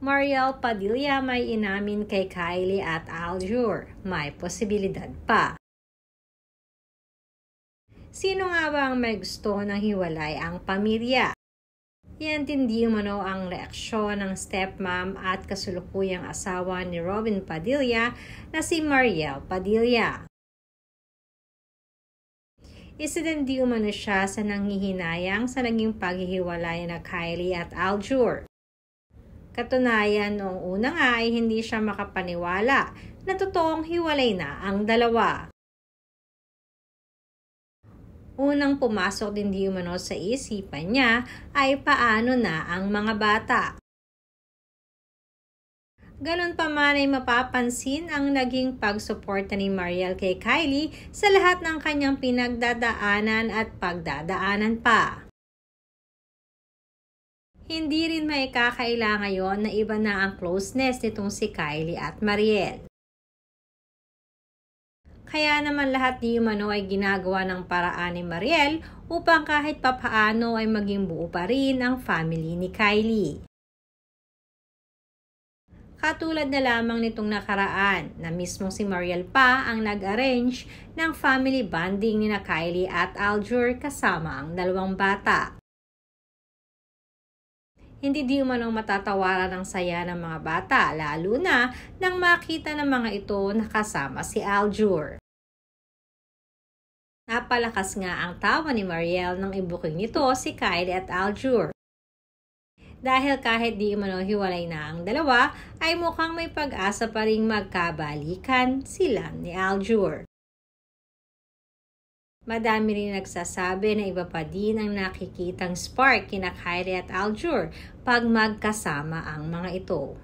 Mariel Padilla may inamin kay Kylie at Aljur. May posibilidad pa. Sino nga ba ang may gusto ng hiwalay ang pamilya? Yan din di umano ang reaksyon ng stepmom at kasulukuyang asawa ni Robin Padilla na si Mariel Padilla. Isa din di umano siya sa nanghihinayang sa naging paghihiwalay na Kylie at Aljur. Katunayan, noong una nga ay hindi siya makapaniwala na totoong hiwalay na ang dalawa. Unang pumasok din di umano sa isipan niya ay paano na ang mga bata. Ganon pa man ay mapapansin ang naging pagsuporta ni Mariel kay Kylie sa lahat ng kanyang pinagdadaanan at pagdadaanan pa. Hindi rin maikakaila ngayon na iba na ang closeness nitong si Kylie at Mariel. Kaya naman lahat di umano ay ginagawa ng paraan ni Mariel upang kahit papaano ay maging buo pa rin ang family ni Kylie. Katulad na lamang nitong nakaraan na mismong si Mariel pa ang nag-arrange ng family bonding ni na Kylie at Aljur kasama ang dalawang bata. Hindi di umano matatawaran ang saya ng mga bata, lalo na nang makita ng mga ito nakasama si Aljur. Napalakas nga ang tawa ni Mariel nang ibuking nito si Kylie at Aljur. Dahil kahit di umano hiwalay na ang dalawa, ay mukhang may pag-asa pa ring magkabalikan sila ni Aljur. Madami rin nagsasabi na iba pa din ang nakikitang spark kina Kylie at Aljur pag magkasama ang mga ito.